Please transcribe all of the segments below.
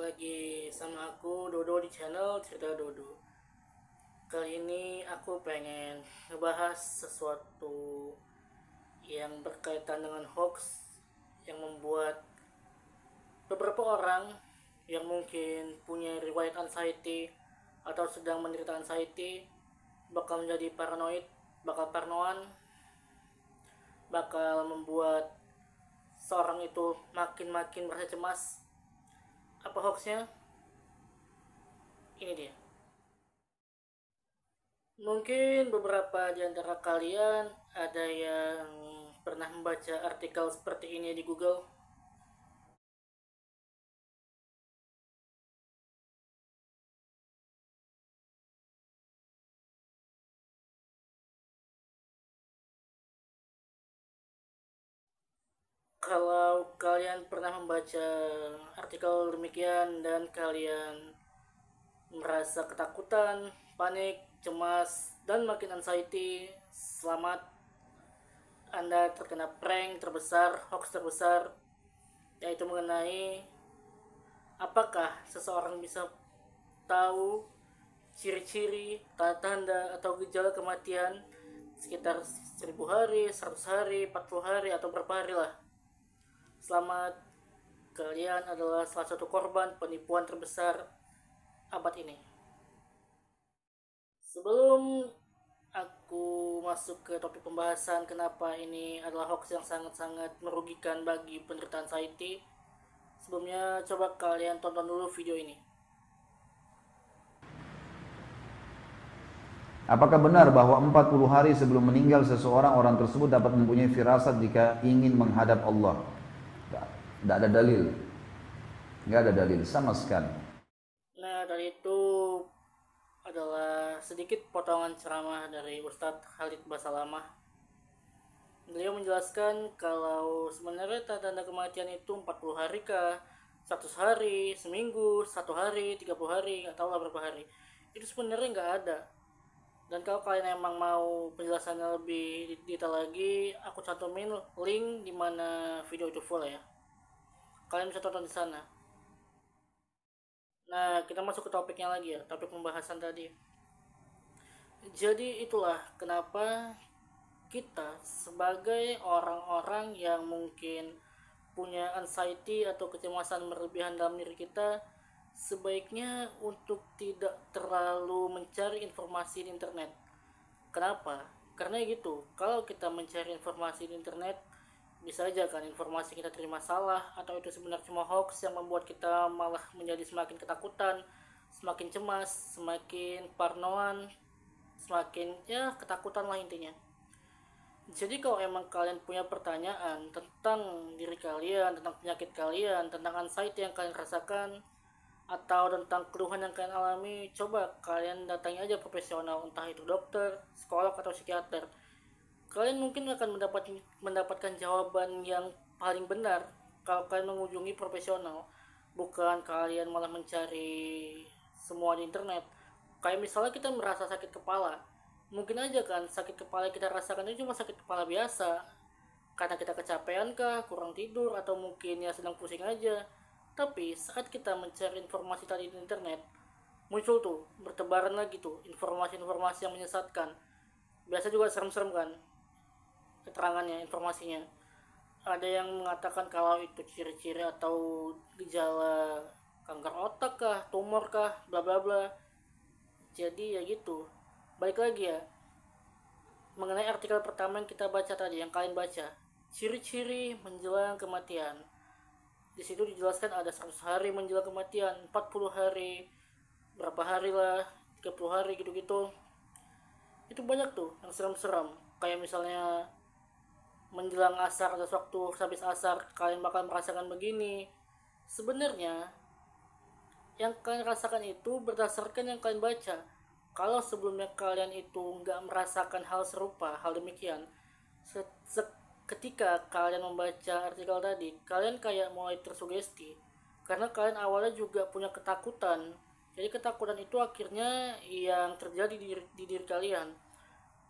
lagi sama aku Dodo di channel Cerita Dodo. Kali ini aku pengen ngebahas sesuatu yang berkaitan dengan hoax yang membuat beberapa orang yang mungkin punya riwayat anxiety atau sedang menderita anxiety bakal menjadi paranoid, bakal parnoan, bakal membuat seorang itu makin merasa cemas. Apa hoaxnya? Ini dia. Mungkin beberapa di antara kalian ada yang pernah membaca artikel seperti ini di Google. Kalau kalian pernah membaca artikel demikian dan kalian merasa ketakutan, panik, cemas, dan makin anxiety, selamat. Anda terkena prank terbesar, hoax terbesar, yaitu mengenai apakah seseorang bisa tahu ciri-ciri, tanda-tanda, atau gejala kematian sekitar 1000 hari, 100 hari, 40 hari, atau berapa hari lah. Selamat, kalian adalah salah satu korban penipuan terbesar abad ini. Sebelum aku masuk ke topik pembahasan kenapa ini adalah hoax yang sangat-sangat merugikan bagi penderita anxiety, sebelumnya coba kalian tonton dulu video ini. Apakah benar bahwa 40 hari sebelum meninggal seseorang, orang tersebut dapat mempunyai firasat jika ingin menghadap Allah? Tidak ada dalil. Tidak ada dalil sama sekali. Nah, dari itu adalah sedikit potongan ceramah dari Ustadz Khalid Basalamah. Beliau menjelaskan kalau sebenarnya tanda-tanda kematian itu 40 hari kah, 100 hari, seminggu, 1 hari, 30 hari, nggak tahu lah berapa hari. Itu sebenarnya nggak ada. Dan kalau kalian emang mau penjelasannya lebih detail lagi, aku cantumin link di mana video itu full ya. Kalian bisa tonton di sana. Nah, kita masuk ke topiknya lagi ya, topik pembahasan tadi. Jadi itulah kenapa kita sebagai orang-orang yang mungkin punya anxiety atau kecemasan berlebihan dalam diri kita, sebaiknya untuk tidak terlalu mencari informasi di internet. Kenapa? Karena gitu, kalau kita mencari informasi di internet, bisa aja kan informasi kita terima salah, atau itu sebenarnya cuma hoax yang membuat kita malah menjadi semakin ketakutan, semakin cemas, semakin parnoan, semakin ya ketakutan lah intinya. Jadi kalau emang kalian punya pertanyaan tentang diri kalian, tentang penyakit kalian, tentang anxiety yang kalian rasakan, atau tentang keluhan yang kalian alami, coba kalian datangi aja profesional, entah itu dokter, psikolog, atau psikiater. Kalian mungkin akan mendapatkan jawaban yang paling benar kalau kalian mengunjungi profesional, bukan kalian malah mencari semua di internet. Kayak misalnya kita merasa sakit kepala, mungkin aja kan sakit kepala yang kita rasakan itu cuma sakit kepala biasa, karena kita kecapean kah, kurang tidur, atau mungkin ya sedang pusing aja. Tapi saat kita mencari informasi tadi di internet, muncul tuh bertebaran lagi tuh informasi-informasi yang menyesatkan. Biasa juga serem-serem kan keterangannya, informasinya. Ada yang mengatakan kalau itu ciri-ciri atau gejala kanker otak kah, tumor kah, bla bla bla. Jadi ya gitu. Balik lagi ya, mengenai artikel pertama yang kita baca tadi, yang kalian baca, ciri-ciri menjelang kematian. Di situ dijelaskan ada 100 hari menjelang kematian, 40 hari, berapa hari lah, 30 hari gitu-gitu. Itu banyak tuh yang serem-serem. Kayak misalnya menjelang asar, ada waktu habis asar kalian bakal merasakan begini. Sebenarnya yang kalian rasakan itu berdasarkan yang kalian baca. Kalau sebelumnya kalian itu nggak merasakan hal serupa, hal demikian, ketika kalian membaca artikel tadi, kalian kayak mulai tersugesti. Karena kalian awalnya juga punya ketakutan. Jadi ketakutan itu akhirnya yang terjadi di diri kalian.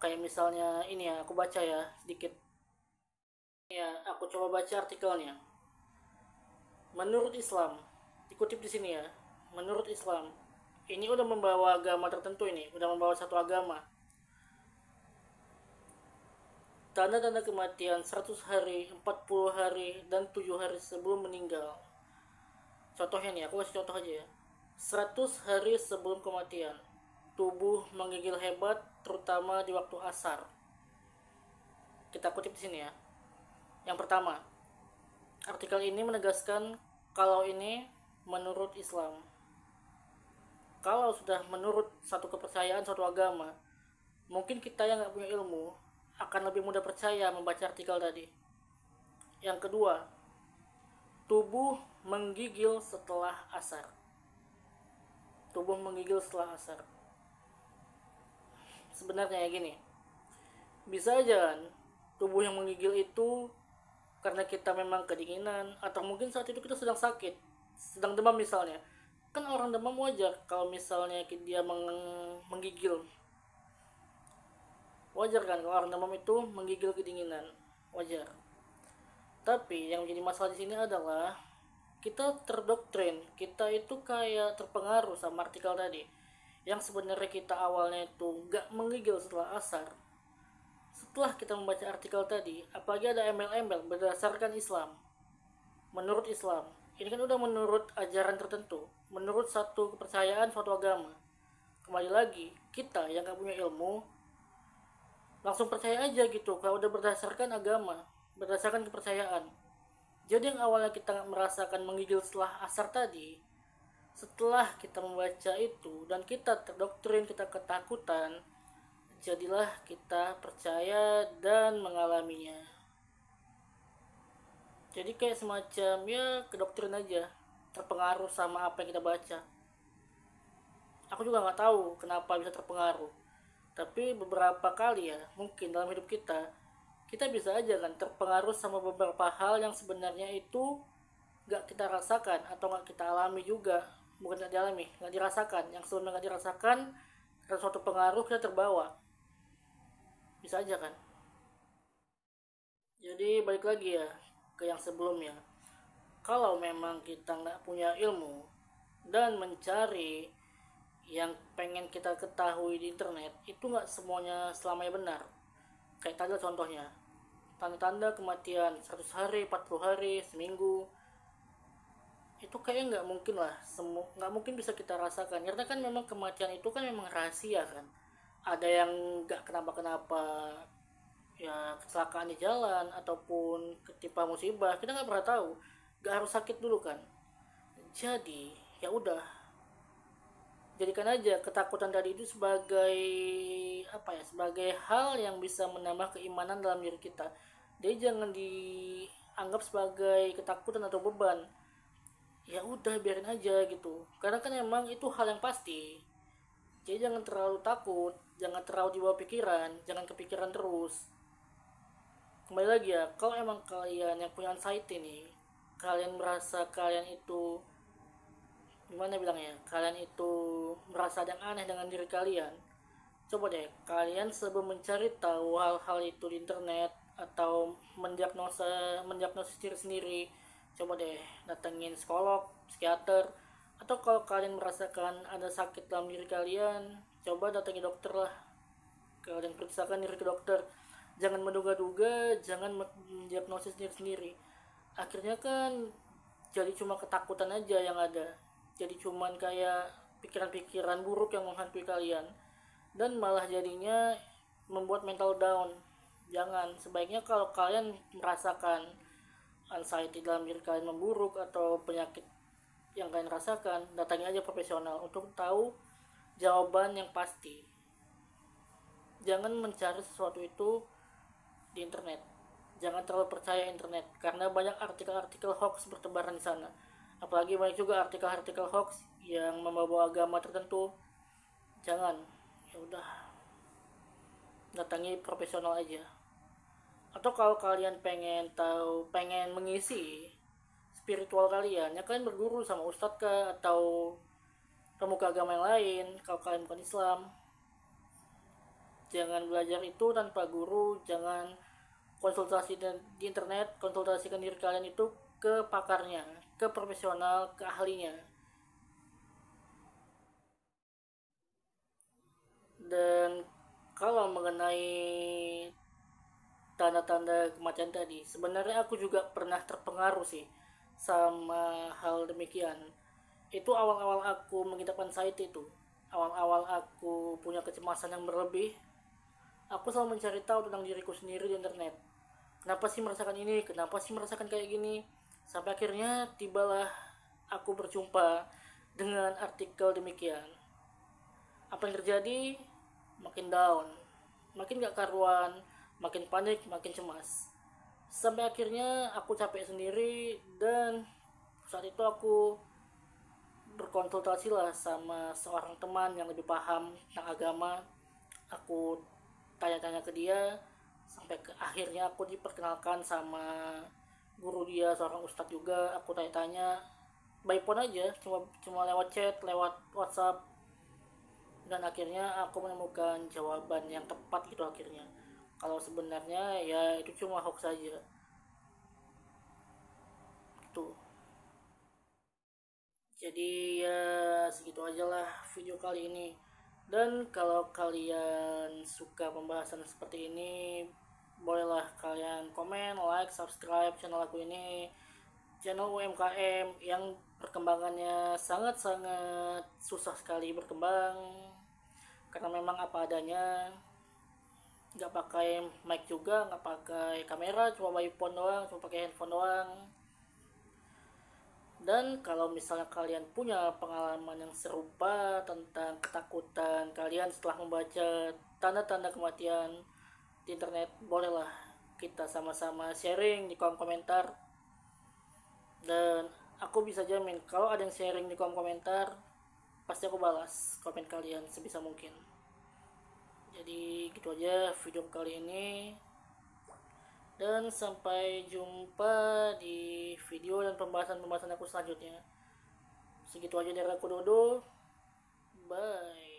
Kayak misalnya ini ya, aku baca ya sedikit. Ya, aku coba baca artikelnya. Menurut Islam, dikutip di sini ya, menurut Islam ini udah membawa agama tertentu, ini udah membawa satu agama. Tanda-tanda kematian 100 hari, 40 hari, dan 7 hari sebelum meninggal. Contohnya nih, aku kasih contoh aja ya. 100 hari sebelum kematian, tubuh menggigil hebat, terutama di waktu asar. Kita kutip di sini ya. Yang pertama, artikel ini menegaskan kalau ini menurut Islam. Kalau sudah menurut satu kepercayaan, suatu agama, mungkin kita yang nggak punya ilmu akan lebih mudah percaya membaca artikel tadi. Yang kedua, tubuh menggigil setelah asar. Tubuh menggigil setelah asar. Sebenarnya ya gini, bisa aja kan tubuh yang menggigil itu karena kita memang kedinginan, atau mungkin saat itu kita sedang sakit, sedang demam misalnya. Kan orang demam wajar kalau misalnya dia menggigil. Wajar kan kalau orang demam itu menggigil kedinginan, wajar. Tapi yang menjadi masalah di sini adalah kita terdoktrin, kita itu kayak terpengaruh sama artikel tadi, yang sebenarnya kita awalnya itu nggak menggigil setelah asar. Setelah kita membaca artikel tadi, apalagi ada embel-embel berdasarkan Islam, menurut Islam, ini kan udah menurut ajaran tertentu, menurut satu kepercayaan, suatu agama. Kembali lagi, kita yang nggak punya ilmu langsung percaya aja gitu kalau udah berdasarkan agama, berdasarkan kepercayaan. Jadi yang awalnya kita merasakan menggigil setelah asar tadi, setelah kita membaca itu dan kita terdoktrin, kita ketakutan, jadilah kita percaya dan mengalaminya. Jadi kayak semacam ya kedoktrin aja, terpengaruh sama apa yang kita baca. Aku juga nggak tahu kenapa bisa terpengaruh, tapi beberapa kali ya mungkin dalam hidup kita bisa aja kan terpengaruh sama beberapa hal yang sebenarnya itu gak kita rasakan atau gak kita alami juga. Bukan gak dialami, gak dirasakan. Yang sebelumnya gak dirasakan, karena suatu pengaruh kita terbawa. Bisa aja kan. Jadi balik lagi ya ke yang sebelumnya. Kalau memang kita gak punya ilmu dan mencari yang pengen kita ketahui di internet, itu gak semuanya selamanya benar. Kayak tadi contohnya, tanda-tanda kematian 100 hari, 40 hari, seminggu, itu kayaknya nggak mungkin lah, nggak mungkin bisa kita rasakan, karena kan memang kematian itu kan memang rahasia kan. Ada yang nggak kenapa-kenapa, ya kecelakaan di jalan ataupun ketimpa musibah, kita nggak pernah tahu, nggak harus sakit dulu kan. Jadi ya udah, jadikan aja ketakutan tadi itu sebagai apa ya, sebagai hal yang bisa menambah keimanan dalam diri kita. Dia jangan dianggap sebagai ketakutan atau beban. Ya udah biarin aja gitu, karena kan emang itu hal yang pasti. Jadi jangan terlalu takut, jangan terlalu dibawa pikiran, jangan kepikiran terus. Kembali lagi ya, kalau emang kalian yang punya anxiety nih, kalian merasa kalian itu gimana bilangnya, kalian itu merasa ada yang aneh dengan diri kalian, coba deh kalian sebelum mencari tahu hal-hal itu di internet atau mendiagnosis diri sendiri, coba deh datengin psikolog, psikiater, atau kalau kalian merasakan ada sakit dalam diri kalian, coba datangi dokter lah. Kalian periksakan diri ke dokter, jangan menduga-duga, jangan mendiagnosis diri sendiri. Akhirnya kan jadi cuma ketakutan aja yang ada, jadi cuman kayak pikiran-pikiran buruk yang menghantui kalian, dan malah jadinya membuat mental down. Jangan, sebaiknya kalau kalian merasakan anxiety dalam diri kalian memburuk atau penyakit yang kalian rasakan, datangi aja profesional untuk tahu jawaban yang pasti. Jangan mencari sesuatu itu di internet, jangan terlalu percaya internet, karena banyak artikel-artikel hoax bertebaran di sana. Apalagi banyak juga artikel-artikel hoax yang membawa agama tertentu. Jangan, ya udah, datangi profesional aja. Atau kalau kalian pengen mengisi spiritual kalian, ya kalian berguru sama ustadz kah atau pemuka agama yang lain. Kalau kalian bukan Islam, jangan belajar itu tanpa guru. Jangan konsultasi di internet, konsultasikan diri kalian itu ke pakarnya. ke profesional, ke ahlinya. Dan kalau mengenai tanda-tanda kematian tadi, sebenarnya aku juga pernah terpengaruh sih sama hal demikian. Itu awal-awal aku mengidap anxiety itu, awal-awal aku punya kecemasan yang berlebih, aku selalu mencari tahu tentang diriku sendiri di internet. Kenapa sih merasakan ini, kenapa sih merasakan kayak gini, sampai akhirnya tibalah aku berjumpa dengan artikel demikian. Apa yang terjadi? Makin down, makin gak karuan, makin panik, makin cemas. Sampai akhirnya aku capek sendiri, dan saat itu aku berkonsultasi lah sama seorang teman yang lebih paham tentang agama. Aku tanya-tanya ke dia, sampai ke akhirnya aku diperkenalkan sama guru dia, seorang ustadz juga. Aku tanya-tanya by phone aja, cuma lewat chat, lewat WhatsApp, dan akhirnya aku menemukan jawaban yang tepat gitu akhirnya. Kalau sebenarnya ya itu cuma hoax saja. Gitu. Jadi ya segitu aja lah video kali ini. Dan kalau kalian suka pembahasan seperti ini, bolehlah kalian komen, like, subscribe channel aku ini. Channel UMKM yang perkembangannya sangat-sangat susah sekali berkembang, karena memang apa adanya, nggak pakai mic juga, nggak pakai kamera, cuma by phone doang, cuma pakai handphone doang. Dan kalau misalnya kalian punya pengalaman yang serupa tentang ketakutan kalian setelah membaca tanda-tanda kematian di internet, bolehlah kita sama-sama sharing di kolom komentar. Dan aku bisa jamin kalau ada yang sharing di kolom komentar, pasti aku balas komen kalian sebisa mungkin. Jadi gitu aja video kali ini, dan sampai jumpa di video dan pembahasan-pembahasan aku selanjutnya. Segitu aja dari aku, Dodo. Bye.